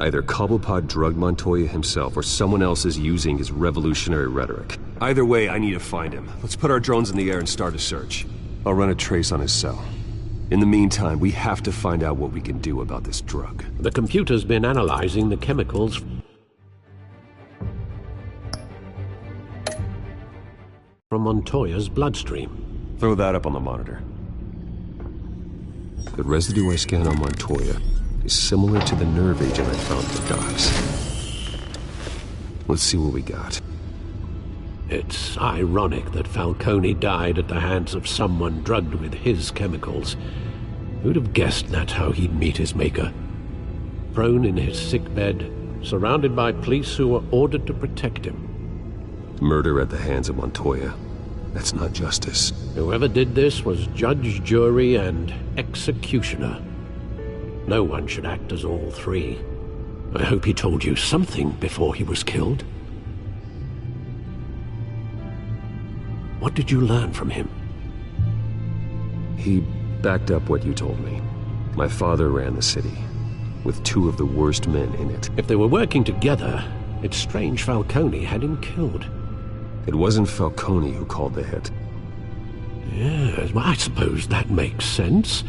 Either Cobblepot drugged Montoya himself, or someone else is using his revolutionary rhetoric. Either way, I need to find him. Let's put our drones in the air and start a search. I'll run a trace on his cell. In the meantime, we have to find out what we can do about this drug. The computer's been analyzing the chemicals from Montoya's bloodstream. Throw that up on the monitor. The residue I scanned on Montoya is similar to the nerve agent I found at the docks. Let's see what we got. It's ironic that Falcone died at the hands of someone drugged with his chemicals. Who'd have guessed that's how he'd meet his maker? Prone in his sickbed, surrounded by police who were ordered to protect him. Murder at the hands of Montoya. That's not justice. Whoever did this was judge, jury, and executioner. No one should act as all three. I hope he told you something before he was killed. What did you learn from him? He backed up what you told me. My father ran the city, with two of the worst men in it. If they were working together, it's strange Falcone had him killed. It wasn't Falcone who called the hit. Yes, well, I suppose that makes sense.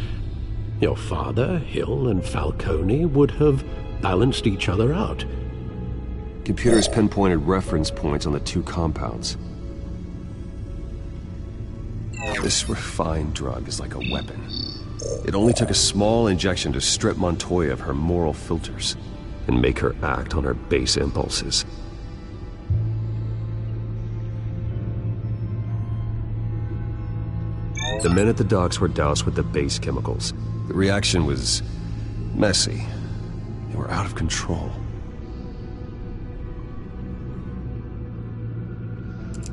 Your father, Hill, and Falcone would have balanced each other out. Computers pinpointed reference points on the two compounds. This refined drug is like a weapon. It only took a small injection to strip Montoya of her moral filters and make her act on her base impulses. The men at the docks were doused with the base chemicals. The reaction was messy. They were out of control.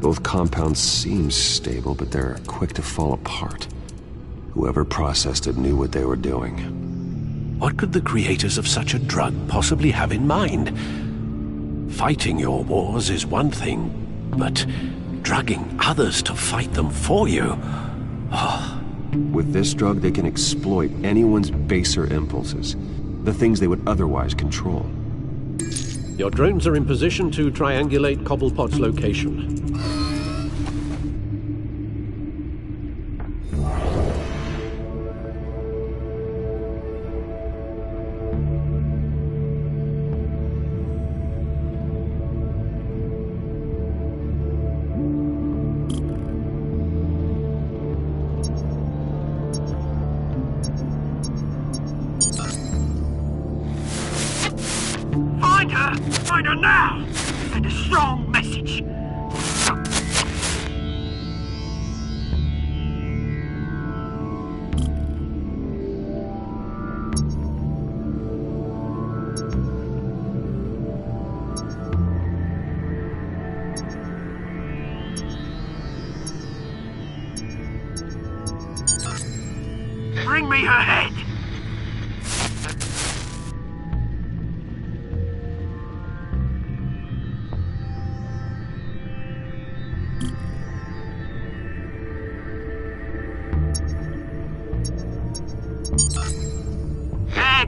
Both compounds seem stable, but they're quick to fall apart. Whoever processed it knew what they were doing. What could the creators of such a drug possibly have in mind? Fighting your wars is one thing, but drugging others to fight them for you... Oh. With this drug, they can exploit anyone's baser impulses, the things they would otherwise control. Your drones are in position to triangulate Cobblepot's location. Find her now! Send a strong message! Bring me her head!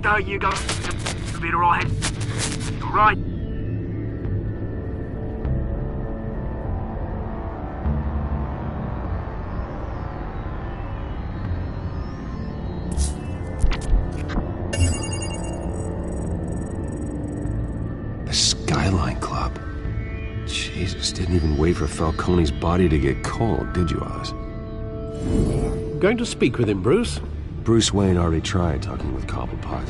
There you go. You'll be alright. Alright. The Skyline Club. Jesus, didn't even wait for Falcone's body to get cold, did you, Oz? Going to speak with him, Bruce? Bruce Wayne already tried talking with Cobblepot.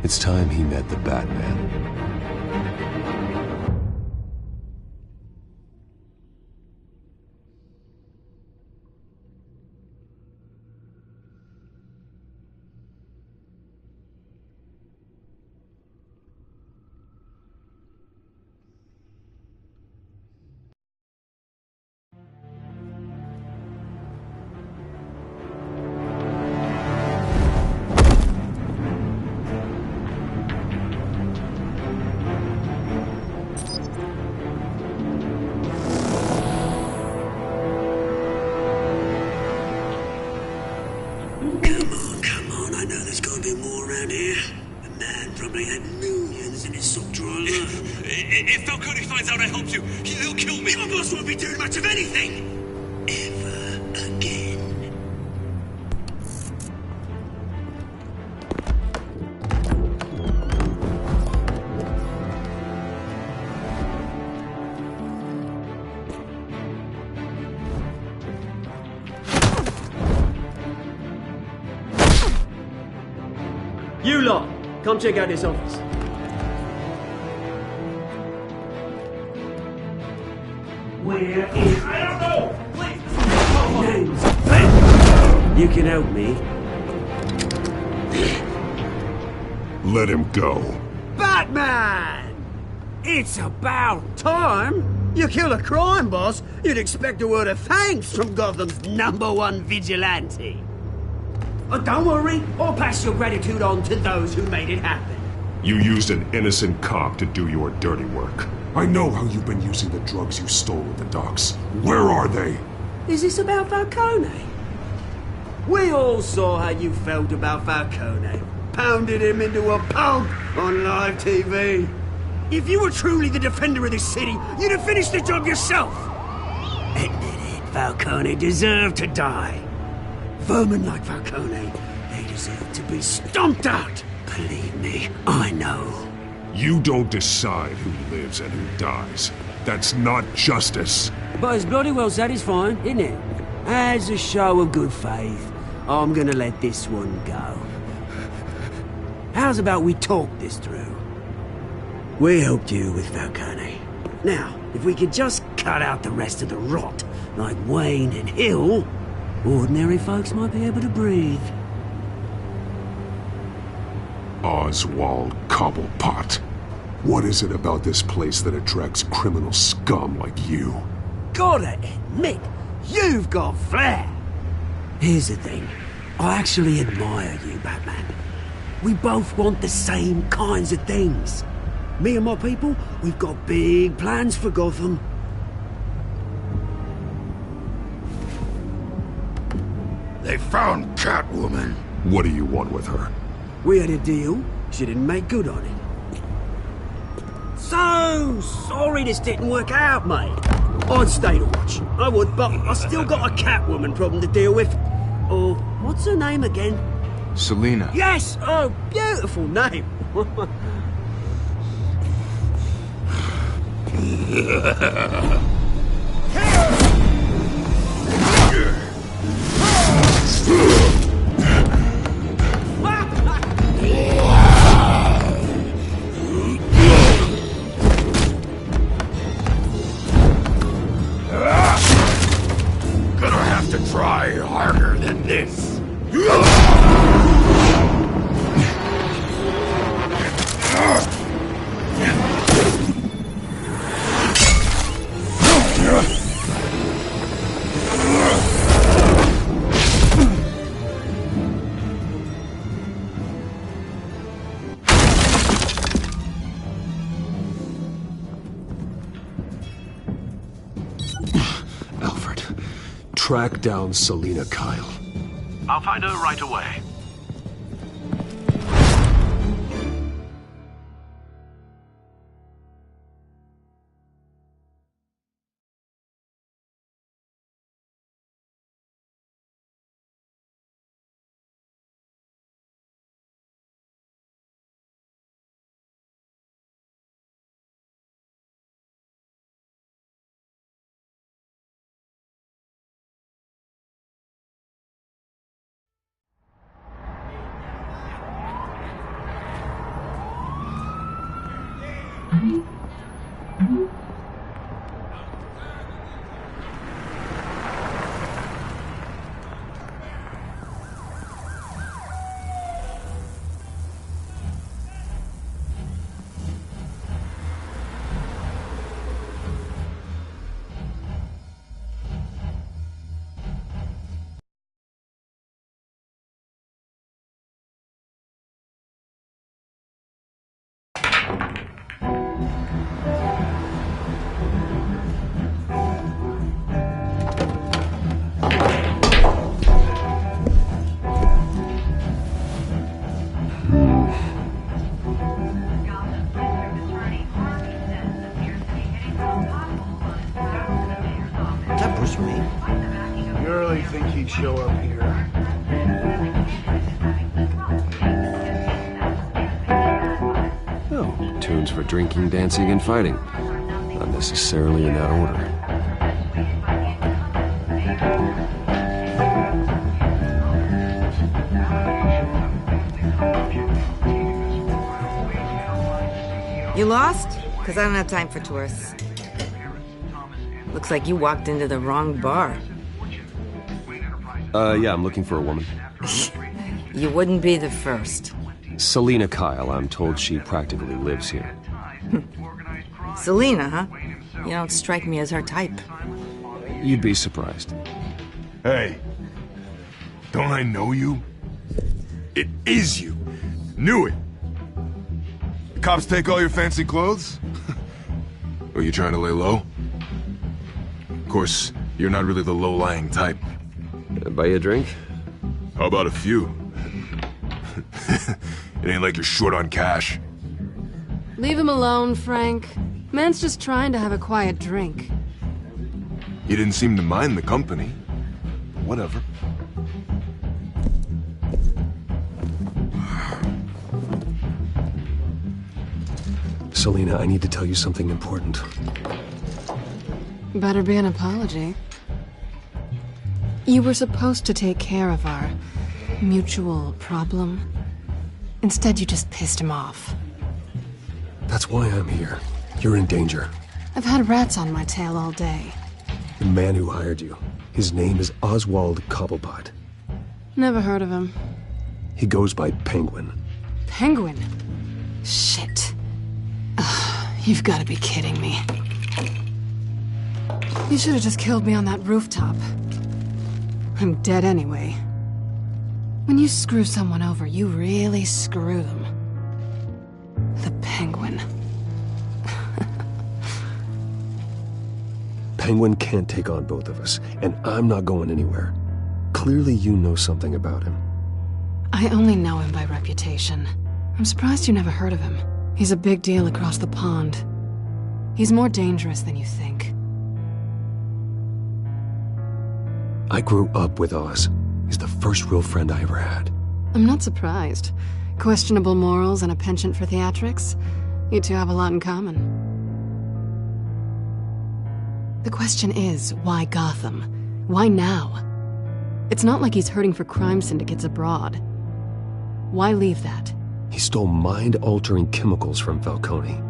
It's time he met the Batman. Come on, I know there's gotta be more around here. The man probably had millions If Falcone finds out I helped you, he'll kill me. Your boss won't be doing much of anything! Ever again. You lot, come check out this office. Where is... I don't know! Please! Names. You can help me. Let him go. Batman! It's about time! You kill a crime boss, you'd expect a word of thanks from Gotham's #1 vigilante. But don't worry, I'll pass your gratitude on to those who made it happen. You used an innocent cop to do your dirty work. I know how you've been using the drugs you stole at the docks. Where are they? Is this about Falcone? We all saw how you felt about Falcone. Pounded him into a pulp on live TV. If you were truly the defender of this city, you'd have finished the job yourself. Admit it, Falcone deserved to die. Vermin like Falcone, they deserve to be stomped out. Believe me, I know. You don't decide who lives and who dies. That's not justice. But it's bloody well satisfying, isn't it? As a show of good faith, I'm gonna let this one go. How's about we talk this through? We helped you with Falcone. Now, if we could just cut out the rest of the rot, like Wayne and Hill, ordinary folks might be able to breathe. Oswald Cobblepot. What is it about this place that attracts criminal scum like you? Gotta admit, you've got flair. Here's the thing. I actually admire you, Batman. We both want the same kinds of things. Me and my people, we've got big plans for Gotham. They found Catwoman. What do you want with her? We had a deal. She didn't make good on it. So sorry this didn't work out, mate. I'd stay to watch. I would, but I still got a Catwoman problem to deal with. Oh, what's her name again? Selina. Yes! Oh, beautiful name. Gonna have to try harder than this. Alfred, track down Selina Kyle. I'll find her right away. actually. You really think he'd show up here? Oh, tunes for drinking, dancing, and fighting. Not necessarily in that order. You lost? Because I don't have time for tourists. Looks like you walked into the wrong bar. Yeah, I'm looking for a woman. You wouldn't be the first. Selina Kyle, I'm told she practically lives here. Selena, huh? You don't strike me as her type. You'd be surprised. Hey, don't I know you? It is you. Knew it. The cops take all your fancy clothes? Are you trying to lay low? Of course, you're not really the low-lying type. Buy you a drink? How about a few? It ain't like you're short on cash. Leave him alone, Frank. Man's just trying to have a quiet drink. You didn't seem to mind the company. Whatever. Selina, I need to tell you something important. Better be an apology. You were supposed to take care of our mutual problem. Instead, you just pissed him off. That's why I'm here. You're in danger. I've had rats on my tail all day. The man who hired you, his name is Oswald Cobblepot. Never heard of him. He goes by Penguin. Penguin? Shit. Ugh, you've got to be kidding me. You should have just killed me on that rooftop. I'm dead anyway. When you screw someone over, you really screw them. The Penguin. Penguin can't take on both of us, and I'm not going anywhere. Clearly you know something about him. I only know him by reputation. I'm surprised you never heard of him. He's a big deal across the pond. He's more dangerous than you think. I grew up with Oz. He's the first real friend I ever had. I'm not surprised. Questionable morals and a penchant for theatrics. You two have a lot in common. The question is, why Gotham? Why now? It's not like he's hurting for crime syndicates abroad. Why leave that? He stole mind-altering chemicals from Falcone.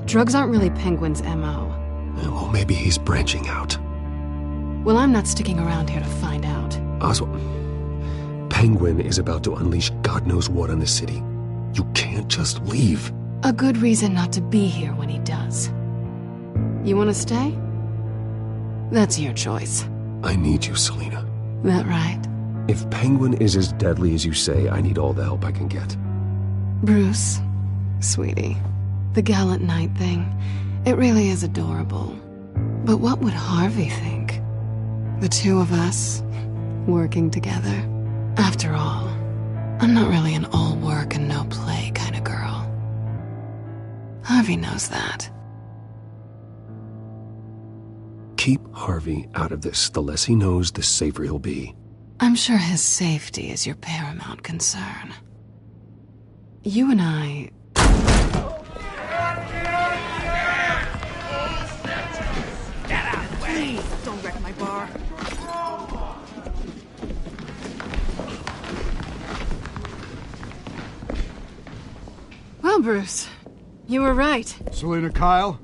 Drugs aren't really Penguin's M.O. Well, maybe he's branching out. Well, I'm not sticking around here to find out. Oswald, Penguin is about to unleash God knows what on the city. You can't just leave. A good reason not to be here when he does. You want to stay? That's your choice. I need you, Selina. That right? If Penguin is as deadly as you say, I need all the help I can get. Bruce, sweetie, the gallant knight thing, it really is adorable. But what would Harvey think? The two of us, working together. After all, I'm not really an all work and no play kind of girl. Harvey knows that. Keep Harvey out of this. The less he knows, the safer he'll be. I'm sure his safety is your paramount concern. You and I... Get out of the way! Please, don't wreck my bar. Well, Bruce, you were right. Selina Kyle?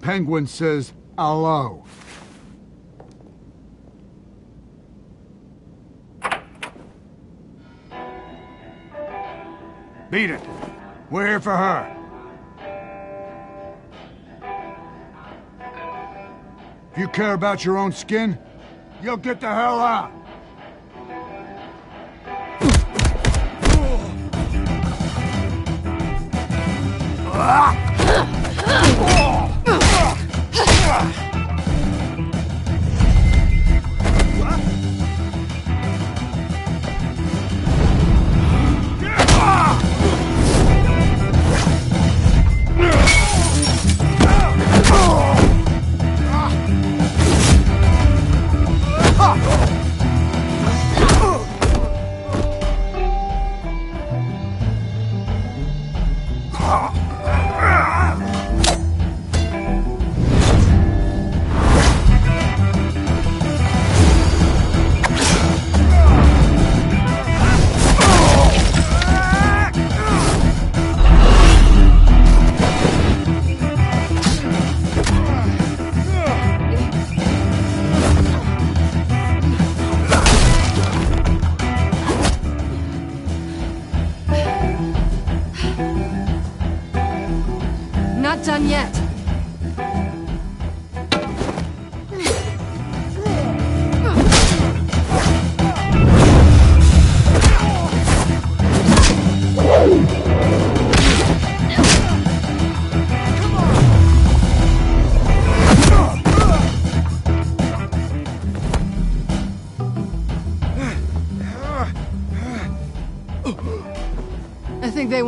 Penguin says hello. Beat it. We're here for her. If you care about your own skin, you'll get the hell out.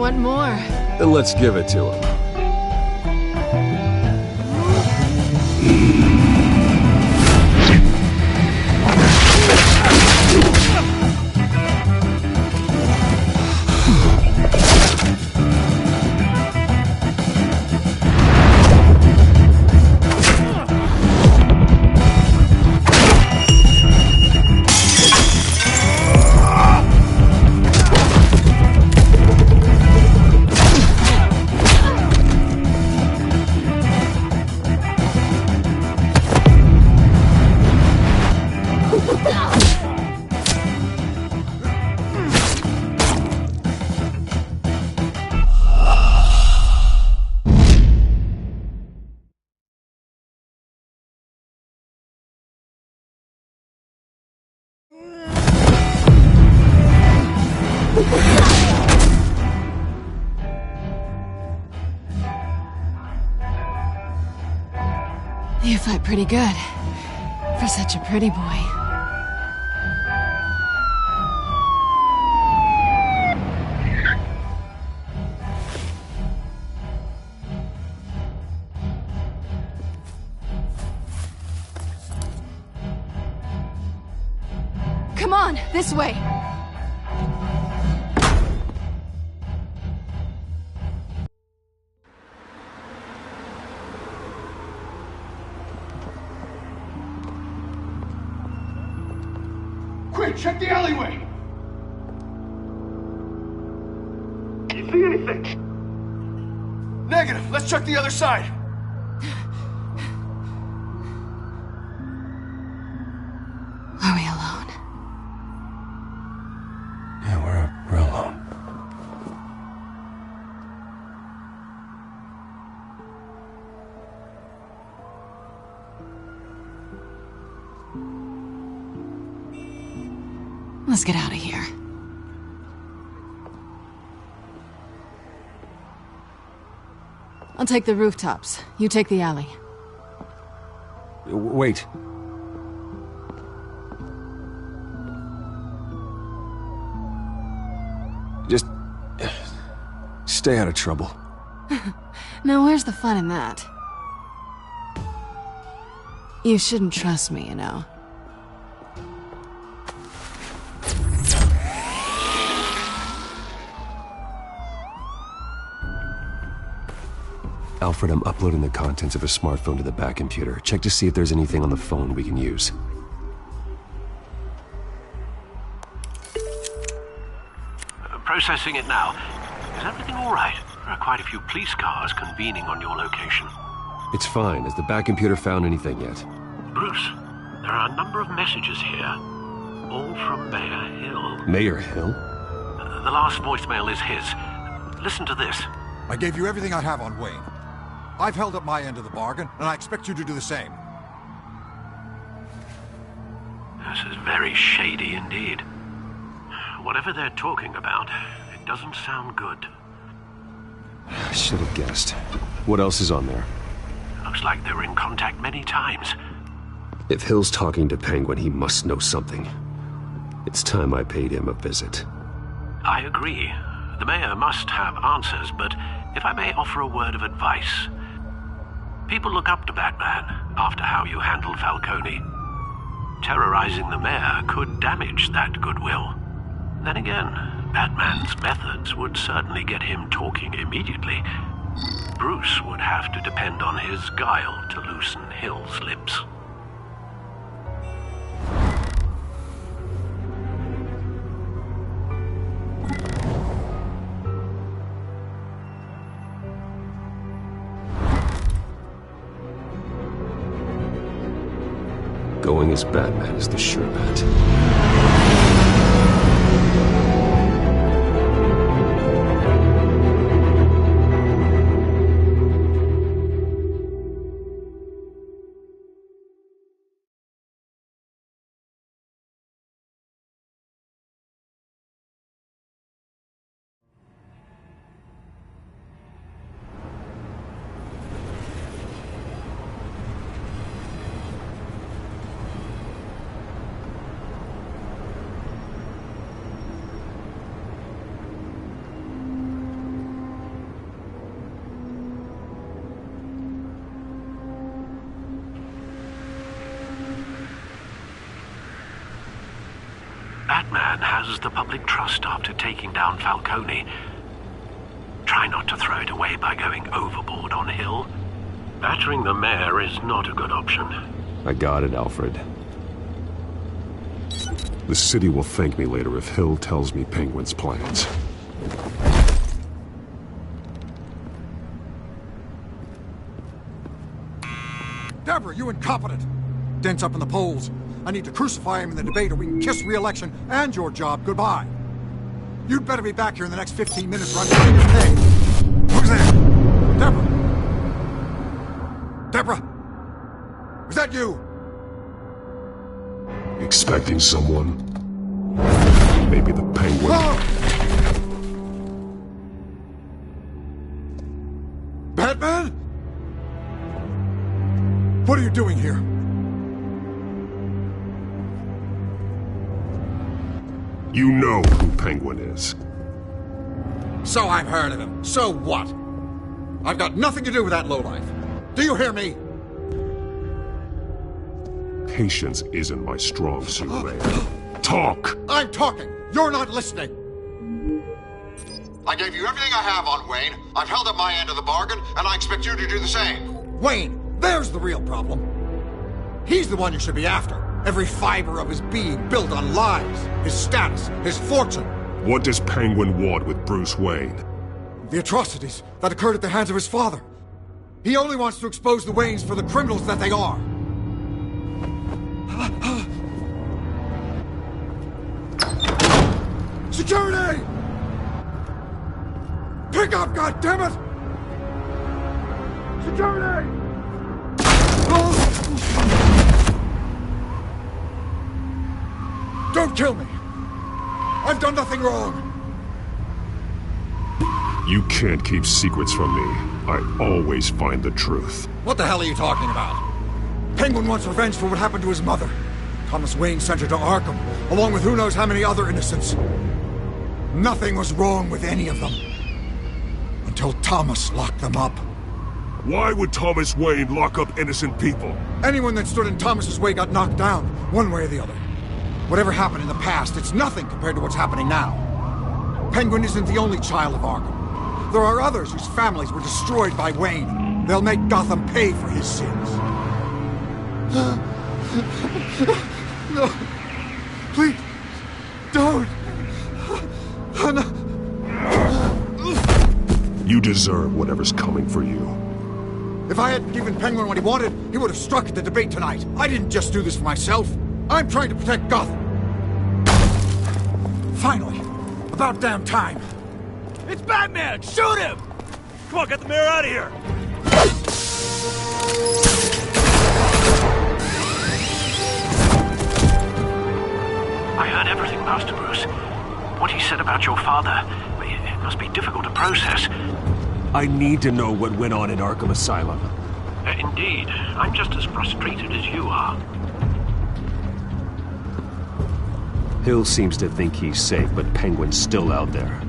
want more. Then let's give it to him. You fight pretty good. For such a pretty boy. Come on, this way! Quick, check the alleyway! You see anything? Negative. Let's check the other side. Are we alone? Yeah, we're alone. Let's get out of here. I'll take the rooftops. You take the alley. Wait. Just stay out of trouble. Now, where's the fun in that? You shouldn't trust me, you know. Alfred, I'm uploading the contents of a smartphone to the back computer. Check to see if there's anything on the phone we can use. Processing it now. Is everything all right? There are quite a few police cars convening on your location. It's fine. Has the back computer found anything yet? Bruce, there are a number of messages here, all from Mayor Hill. Mayor Hill? The last voicemail is his. Listen to this. I gave you everything I have on Wayne. I've held up my end of the bargain, and I expect you to do the same. This is very shady indeed. Whatever they're talking about, it doesn't sound good. I should have guessed. What else is on there? Looks like they were in contact many times. If Hill's talking to Penguin, he must know something. It's time I paid him a visit. I agree. The mayor must have answers, but if I may offer a word of advice. People look up to Batman after how you handled Falcone. Terrorizing the mayor could damage that goodwill. Then again, Batman's methods would certainly get him talking immediately. Bruce would have to depend on his guile to loosen Hill's lips. Going as Batman is the sure bet. has the public trust after taking down Falcone. Try not to throw it away by going overboard on Hill. Battering the mayor is not a good option. I got it, Alfred. The city will thank me later if Hill tells me Penguin's plans. Deborah, you incompetent! Dent's up in the polls. I need to crucify him in the debate or we can kiss re-election and your job goodbye. You'd better be back here in the next 15 minutes or I'm cutting your pay. Who's there? Deborah? Deborah? Is that you? Expecting someone? Maybe the Penguin. Oh! Batman? What are you doing here? You know who Penguin is. So I've heard of him. So what? I've got nothing to do with that lowlife. Do you hear me? Patience isn't my strong suit, Ray. Talk! I'm talking. You're not listening. I gave you everything I have on Wayne. I've held up my end of the bargain, and I expect you to do the same. Wayne, there's the real problem. He's the one you should be after. Every fiber of his being built on lies, his status, his fortune. What does Penguin want with Bruce Wayne? The atrocities that occurred at the hands of his father. He only wants to expose the Waynes for the criminals that they are. Security! Pick up, goddammit! Security! Don't kill me! I've done nothing wrong! You can't keep secrets from me. I always find the truth. What the hell are you talking about? Penguin wants revenge for what happened to his mother. Thomas Wayne sent her to Arkham, along with who knows how many other innocents. Nothing was wrong with any of them. Until Thomas locked them up. Why would Thomas Wayne lock up innocent people? Anyone that stood in Thomas's way got knocked down, one way or the other. Whatever happened in the past, it's nothing compared to what's happening now. Penguin isn't the only child of Arkham. There are others whose families were destroyed by Wayne. They'll make Gotham pay for his sins. No. Please. Don't. No. You deserve whatever's coming for you. If I hadn't given Penguin what he wanted, he would have struck at the debate tonight. I didn't just do this for myself. I'm trying to protect Gotham. Finally. About damn time. It's Batman! Shoot him! Come on, get the mayor out of here! I heard everything, Master Bruce. What he said about your father, it must be difficult to process. I need to know what went on in Arkham Asylum. Indeed. I'm just as frustrated as you are. Hill seems to think he's safe, but Penguin's still out there.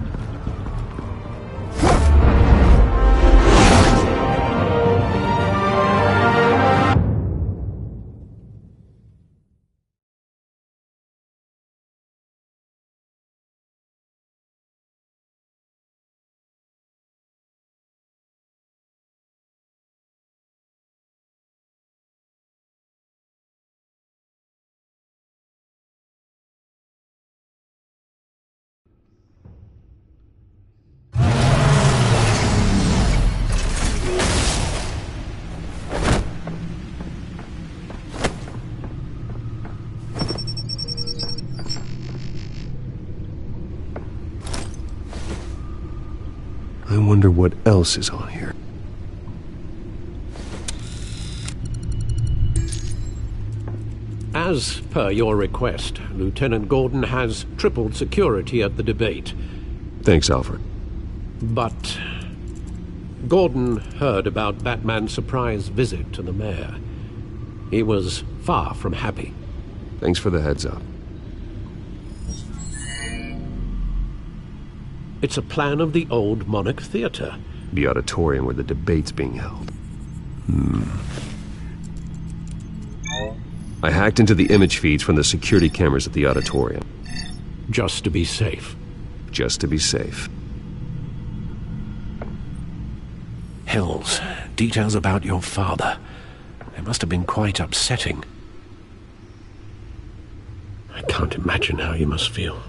I wonder what else is on here. As per your request, Lieutenant Gordon has tripled security at the debate. Thanks, Alfred. But Gordon heard about Batman's surprise visit to the mayor. He was far from happy. Thanks for the heads up. It's a plan of the old Monarch Theater. The auditorium where the debate's being held. I hacked into the image feeds from the security cameras at the auditorium. Just to be safe. Just to be safe. Hills, details about your father. They must have been quite upsetting. I can't imagine how you must feel.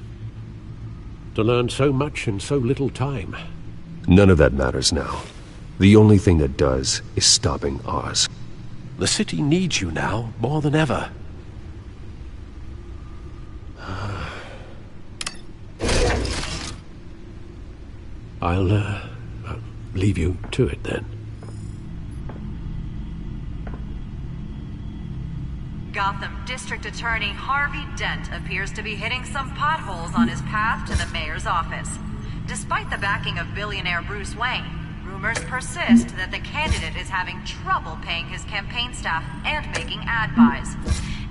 To learn so much in so little time. None of that matters now. The only thing that does is stopping Oz. The city needs you now, more than ever. I'll leave you to it then. Gotham District Attorney Harvey Dent appears to be hitting some potholes on his path to the mayor's office. Despite the backing of billionaire Bruce Wayne, rumors persist that the candidate is having trouble paying his campaign staff and making ad buys.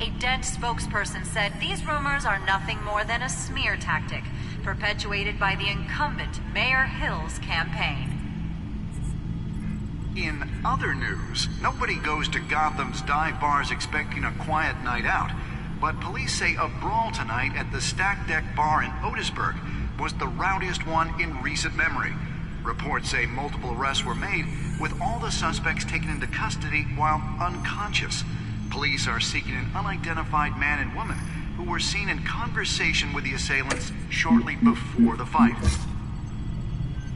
A Dent spokesperson said these rumors are nothing more than a smear tactic, perpetuated by the incumbent Mayor Hill's campaign. In other news, nobody goes to Gotham's dive bars expecting a quiet night out, but police say a brawl tonight at the Stack Deck Bar in Otisburg was the rowdiest one in recent memory. Reports say multiple arrests were made, with all the suspects taken into custody while unconscious. Police are seeking an unidentified man and woman who were seen in conversation with the assailants shortly before the fight.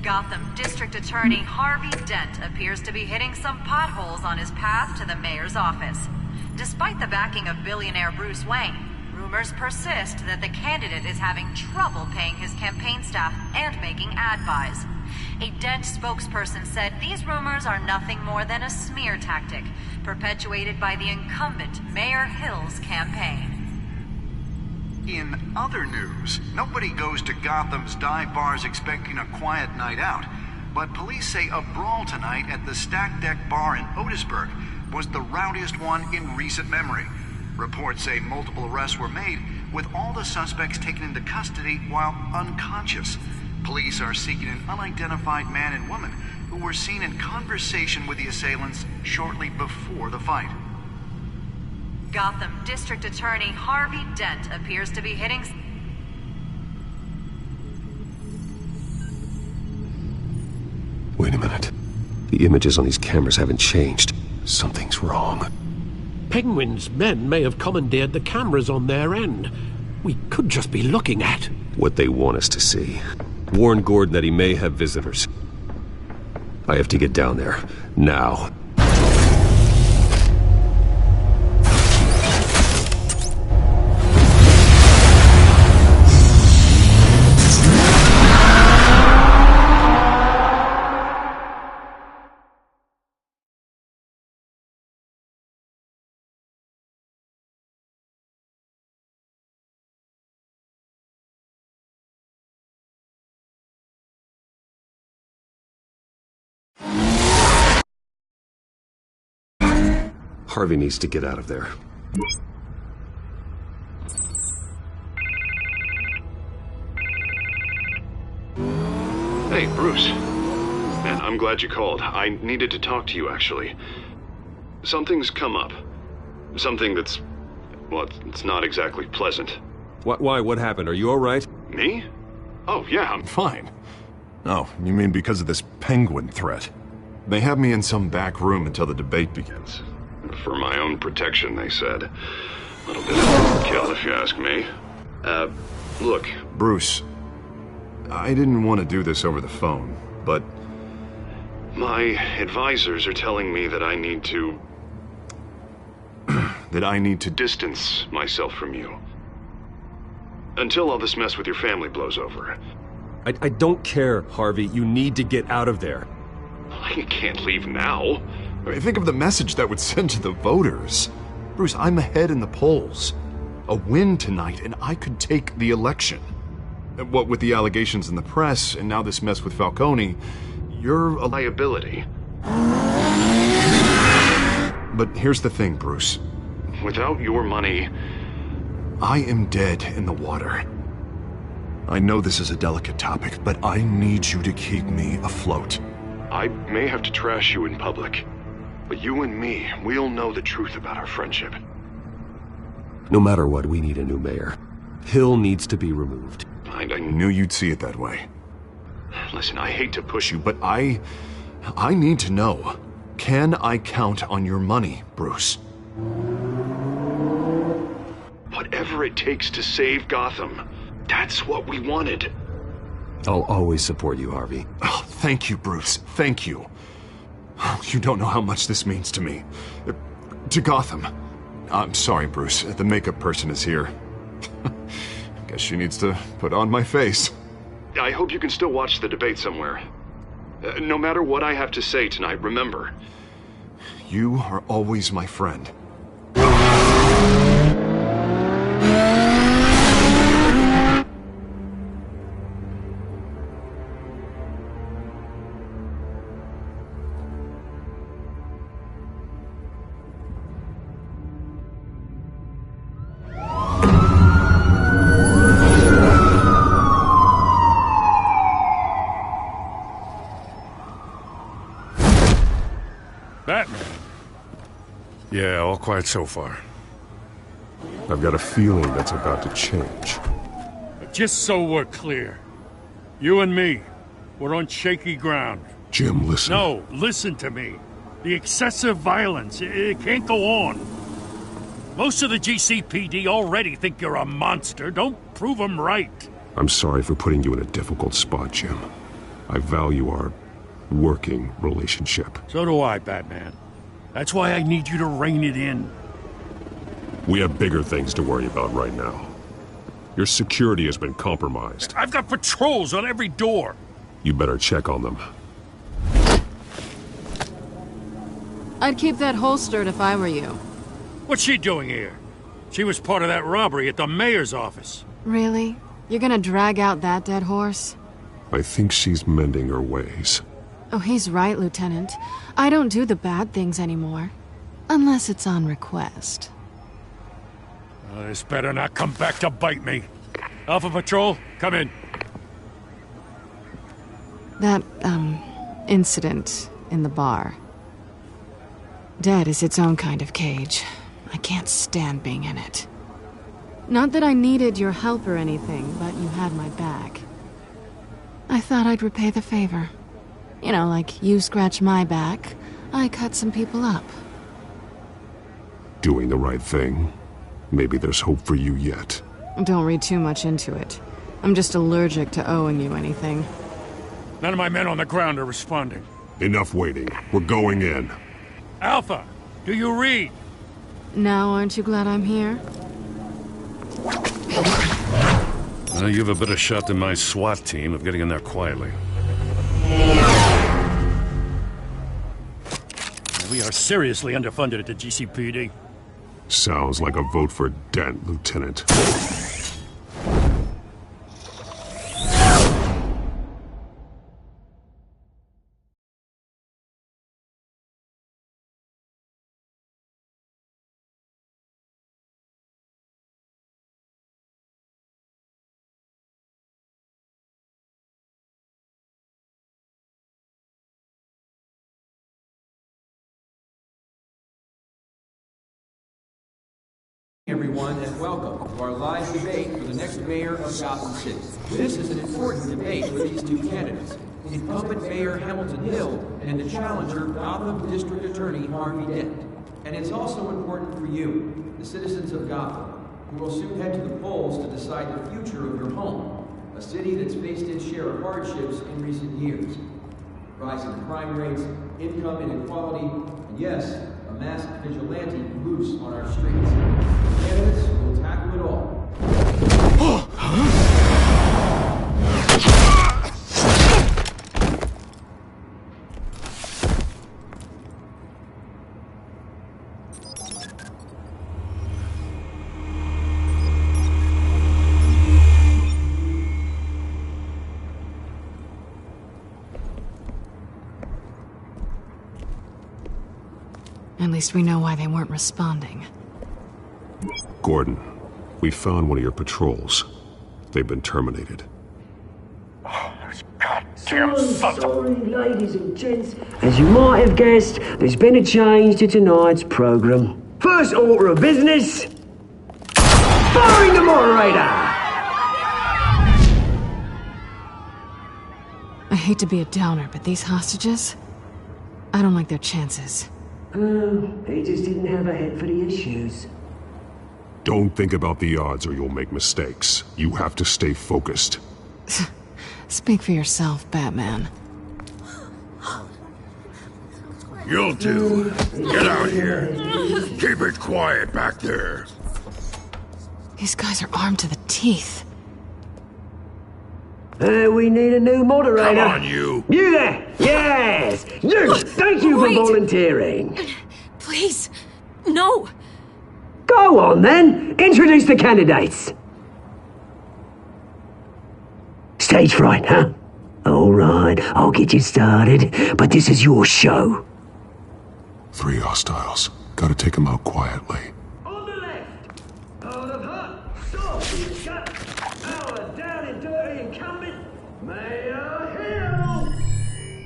Gotham District Attorney Harvey Dent appears to be hitting some potholes on his path to the mayor's office. Despite the backing of billionaire Bruce Wayne, rumors persist that the candidate is having trouble paying his campaign staff and making ad buys. A Dent spokesperson said these rumors are nothing more than a smear tactic, perpetuated by the incumbent Mayor Hill's campaign. In other news, nobody goes to Gotham's dive bars expecting a quiet night out, but police say a brawl tonight at the Stack Deck Bar in Otisburg was the rowdiest one in recent memory. Reports say multiple arrests were made, with all the suspects taken into custody while unconscious. Police are seeking an unidentified man and woman who were seen in conversation with the assailants shortly before the fight. Gotham District Attorney Harvey Dent appears to be hitting... Wait a minute. The images on these cameras haven't changed. Something's wrong. Penguin's men may have commandeered the cameras on their end. We could just be looking at what they want us to see. Warn Gordon that he may have visitors. I have to get down there. Now. Harvey needs to get out of there. Hey, Bruce. Man, I'm glad you called. I needed to talk to you, actually. Something's come up. Something that's... well, it's not exactly pleasant. Why? What happened? Are you all right? Me? Oh, yeah, I'm fine. Oh, you mean because of this penguin threat? They have me in some back room until the debate begins. For my own protection, they said. A little bit of overkill, if you ask me. Look. Bruce, I didn't want to do this over the phone, but... my advisors are telling me that I need to... that I need to distance myself from you. Until all this mess with your family blows over. I don't care, Harvey. You need to get out of there. I can't leave now. I mean, think of the message that would send to the voters. Bruce, I'm ahead in the polls. A win tonight, and I could take the election. What with the allegations in the press, and now this mess with Falcone, you're a liability. But here's the thing, Bruce. Without your money... I am dead in the water. I know this is a delicate topic, but I need you to keep me afloat. I may have to trash you in public. But you and me, we'll know the truth about our friendship. No matter what, we need a new mayor. Hill needs to be removed. I knew you'd see it that way. Listen, I hate to push you, but I need to know. Can I count on your money, Bruce? Whatever it takes to save Gotham. That's what we wanted. I'll always support you, Harvey. Oh, thank you, Bruce. Thank you. Oh, you don't know how much this means to me. To Gotham. I'm sorry, Bruce. The makeup person is here. Guess she needs to put on my face. I hope you can still watch the debate somewhere. No matter what I have to say tonight, remember, you are always my friend. Batman. Yeah, all quiet so far. I've got a feeling that's about to change. Just so we're clear, you and me, we're on shaky ground. Jim, listen. No, listen to me. The excessive violence, it can't go on. Most of the GCPD already think you're a monster. Don't prove them right. I'm sorry for putting you in a difficult spot, Jim. I value our working relationship. So do I, Batman. That's why I need you to rein it in. We have bigger things to worry about right now. Your security has been compromised. I've got patrols on every door. You better check on them. I'd keep that holstered if I were you. What's she doing here? She was part of that robbery at the mayor's office. Really? You're gonna drag out that dead horse? I think she's mending her ways. Oh, he's right, Lieutenant. I don't do the bad things anymore. Unless it's on request. This better not come back to bite me. Alpha Patrol, come in. That, incident in the bar. Dead is its own kind of cage. I can't stand being in it. Not that I needed your help or anything, but you had my back. I thought I'd repay the favor. You know, like you scratch my back, I cut some people up. Doing the right thing. Maybe there's hope for you yet. Don't read too much into it. I'm just allergic to owing you anything. None of my men on the ground are responding. Enough waiting. We're going in. Alpha, do you read? Now, aren't you glad I'm here? Well, you have a better shot than my SWAT team of getting in there quietly. We are seriously underfunded at the GCPD. Sounds like a vote for Dent, Lieutenant. Everyone, and welcome to our live debate for the next mayor of Gotham City. This is an important debate for these two candidates, incumbent Mayor Hamilton Hill and the challenger Gotham District Attorney Harvey Dent. And it's also important for you, the citizens of Gotham, who will soon head to the polls to decide the future of your home, a city that's faced its share of hardships in recent years. Rising crime rates, income inequality, and yes, a masked vigilante loose on our streets. Candidates will tackle it all. At least we know why they weren't responding. Gordon, we found one of your patrols. They've been terminated. Sorry, ladies and gents. As you might have guessed, there's been a change to tonight's program. First order of business, Firing the moderator! I hate to be a downer, but these hostages, I don't like their chances. He just didn't have a head for the issues. Don't think about the odds or you'll make mistakes. You have to stay focused. Speak for yourself, Batman. You'll do. Get out here. Keep it quiet back there. These guys are armed to the teeth. We need a new moderator. Come on, you. You there! Yes! You! Thank you for volunteering. Please, no. Go on, then. Introduce the candidates. Stage fright, huh? All right, I'll get you started, but this is your show. 3 hostiles. Gotta take them out quietly. On the left, out of hut, stop, shut, our down and dirty incumbent, Mayor Hill.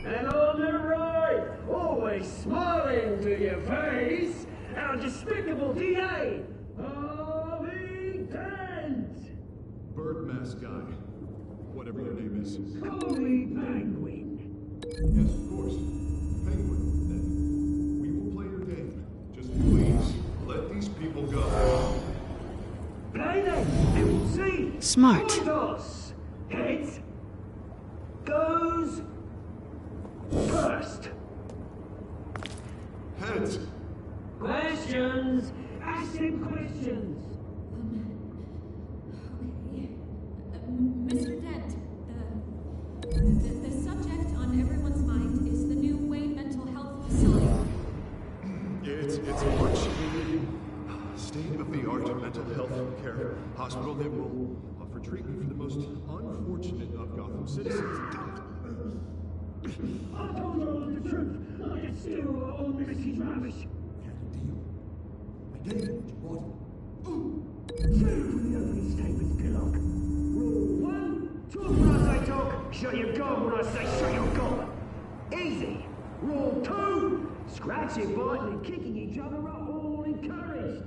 And on the right, always smiling to your face, our despicable DA, Harvey Dent. Bird mask guy. Whatever your name is. Holy Penguin. Yes, of course. Penguin, then. We will play your game. Just please, let these people go. Play them, and we'll see. Smart. Toss. Heads. Goes. First. Heads. Questions. Ask him questions. Mr. Dent, the subject on everyone's mind is the new Wayne Mental Health Facility. It's a much-needed, state-of-the-art mental health care hospital that will offer treatment for the most unfortunate of Gotham citizens. I told you all the truth. I can steal all Mrs. Rubbish. I gave you what you wanted. Two from the opening statements, Pillock. Rule 1, talk when I say talk, shut your gob when I say shut your gob. Easy. Rule 2, scratching, biting and kicking each other are all encouraged.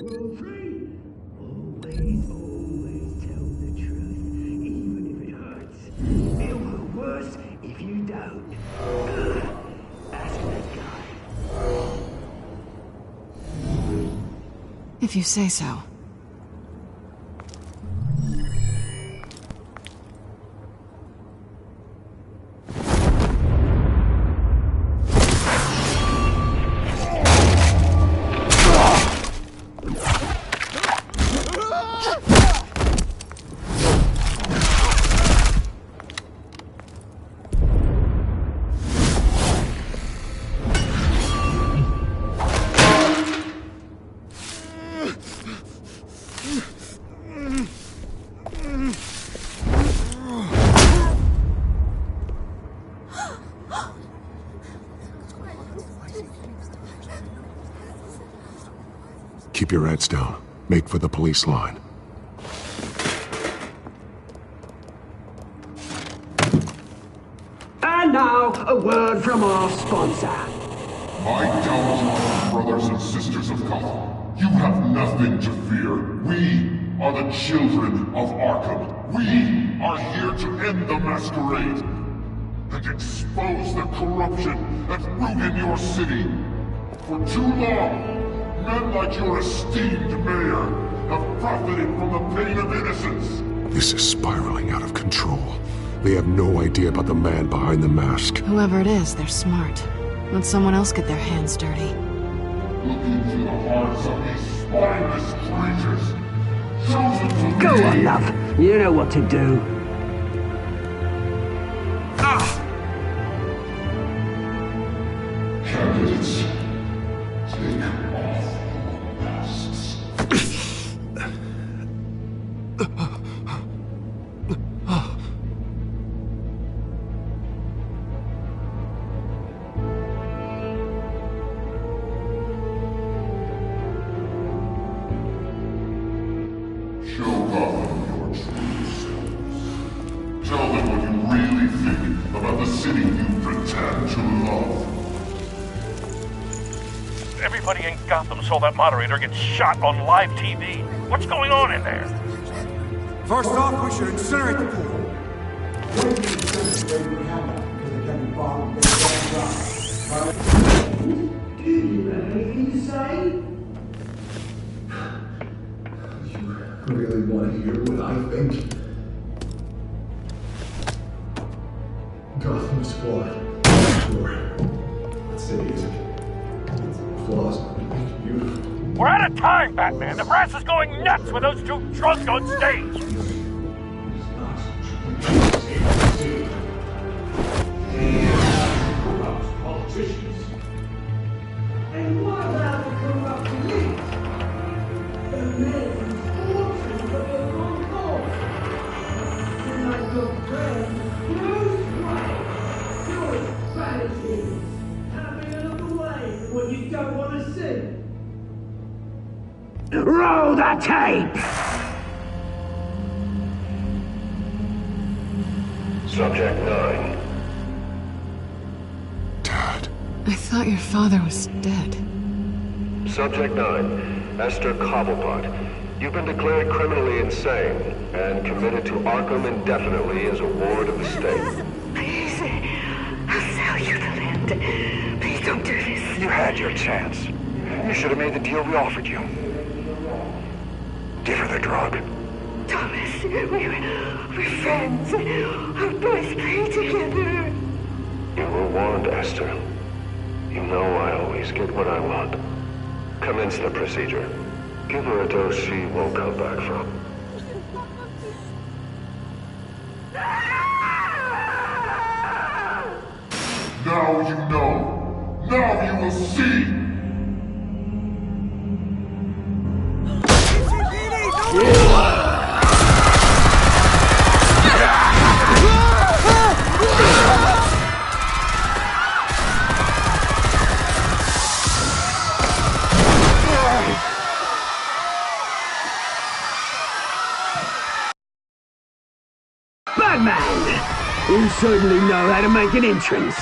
Rule 3, always tell the truth, even if it hurts. It'll hurt worse if you don't. Ask that guy. If you say so. Keep your heads down. Make for the police line. And now, a word from our sponsor. My downtrodden brothers and sisters of Gotham, you have nothing to fear. We are the children of Arkham. We are here to end the masquerade and expose the corruption that ruined your city. For too long, men like your esteemed mayor have profited from the pain of innocence. This is spiraling out of control. They have no idea about the man behind the mask. Whoever it is, they're smart. Let someone else get their hands dirty. Look into the hearts of these spineless creatures. Chosen to Go lead. on, love. You know what to do. Candidates, take off your masks. Show Gotham your true selves. Tell them what you really think about the city you pretend to love. Everybody in Gotham saw that moderator get shot on live TV. What's going on in there? First off, we should incinerate the pool. Do you have anything to say? You really want to hear what I think? Gotham is flawed. Sure. Let's say it's flaws make it beautiful. We're out of time, Batman. The brass is going nuts with those two drunks on stage. Corrupt politicians. And what about the corrupt elite? The men whose fortunes are their own cause. And like your friend, Bruce Wayne, doing vanity, having a look away from what you don't want to see. Roll the tape! Subject 9. I thought your father was dead. Subject 9, Esther Cobblepot. You've been declared criminally insane and committed to Arkham indefinitely as a ward of the state. Please, I'll sell you the land. Please don't do this. You had your chance. You should have made the deal we offered you. Give her the drug. Thomas, we're friends. Our boys play together. You were warned, Esther. You know I always get what I want. Commence the procedure. Give her a dose she won't come back from. Now you know. Now you will see. Batman! You certainly know how to make an entrance.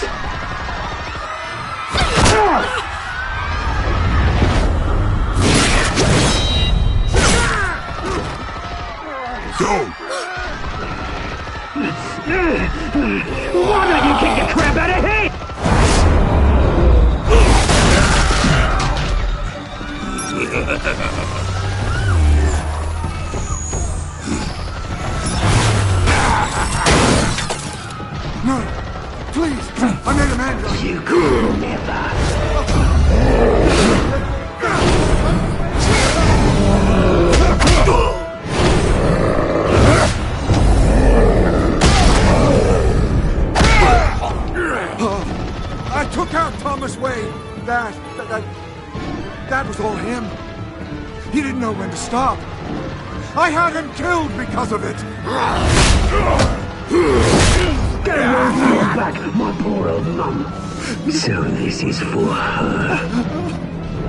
Go! Why don't you kick the crap out of him? No, please, I made a man. You could never. I took out Thomas Wayne. That was all him. He didn't know when to stop. I had him killed because of it. Get away from your back, my poor old mum. So this is for her.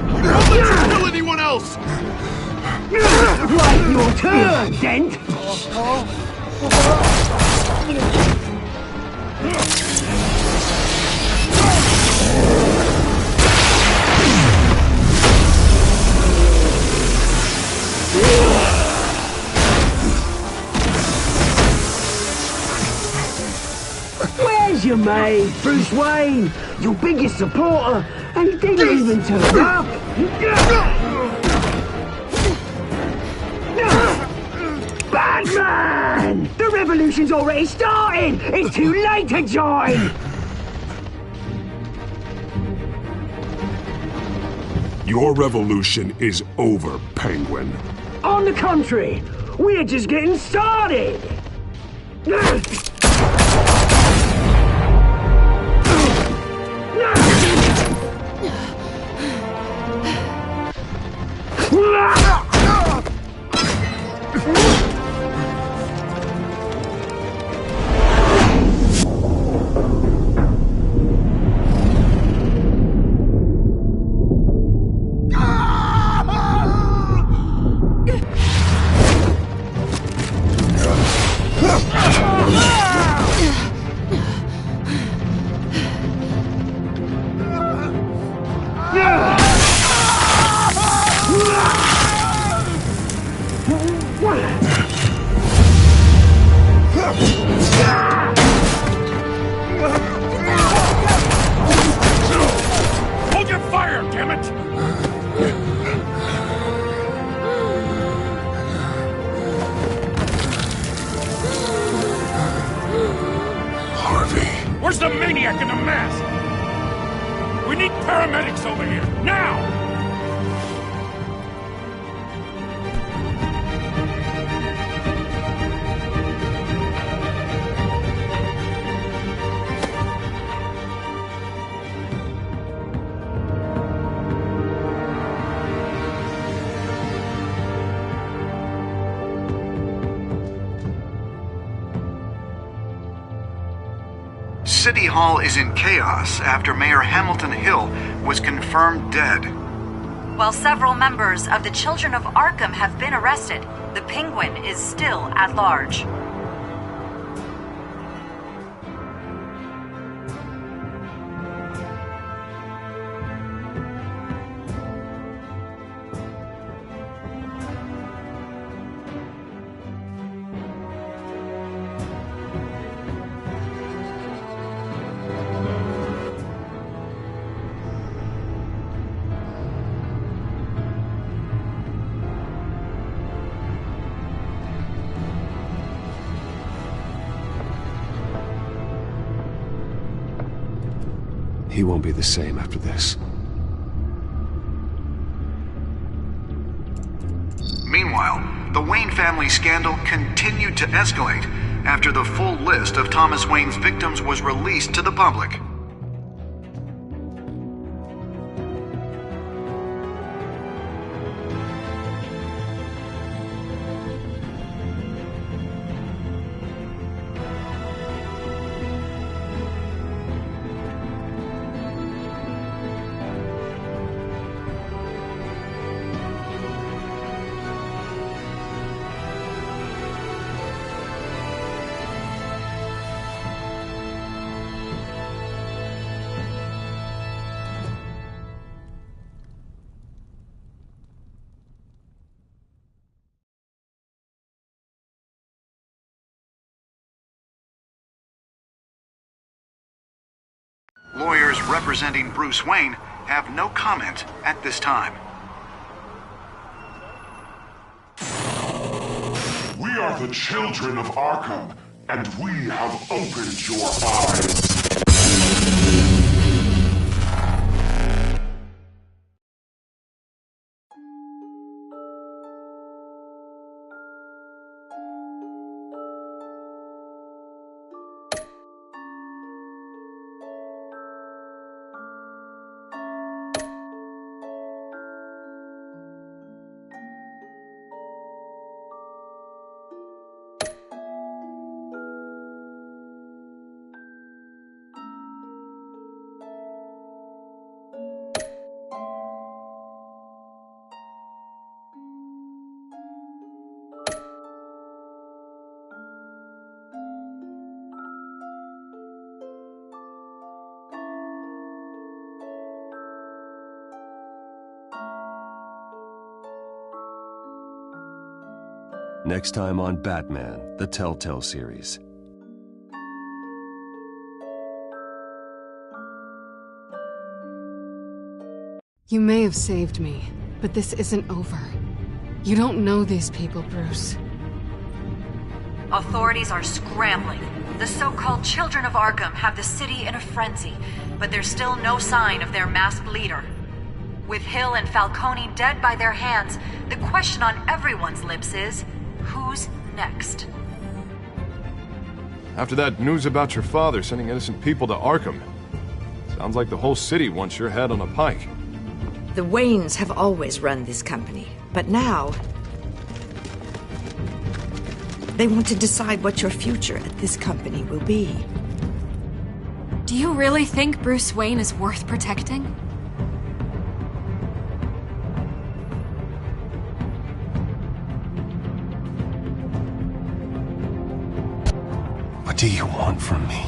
Don't let you kill anyone else! Right, your turn, Dent! Where's your mate, Bruce Wayne? Your biggest supporter, and he didn't even turn up! Batman! The revolution's already started! It's too late to join! Your revolution is over, Penguin. On the contrary, we're just getting started! police over here! Now! City Hall is in chaos after Mayor Hamilton Hill was confirmed dead. While several members of the Children of Arkham have been arrested, the Penguin is still at large. He won't be the same after this. Meanwhile, the Wayne family scandal continued to escalate after the full list of Thomas Wayne's victims was released to the public. Lawyers representing Bruce Wayne have no comment at this time. We are the children of Arkham, and we have opened your eyes. Next time on Batman, the Telltale series. You may have saved me, but this isn't over. You don't know these people, Bruce. Authorities are scrambling. The so-called Children of Arkham have the city in a frenzy, but there's still no sign of their masked leader. With Hill and Falcone dead by their hands, the question on everyone's lips is, who's next? After that news about your father sending innocent people to Arkham, sounds like the whole city wants your head on a pike. The Waynes have always run this company, but now they want to decide what your future at this company will be. Do you really think Bruce Wayne is worth protecting? What do you want from me?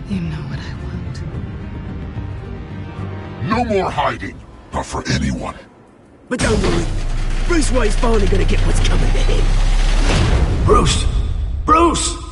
You know what I want. No more hiding, not for anyone. But don't worry, Bruce Wayne's finally gonna get what's coming to him. Bruce! Bruce!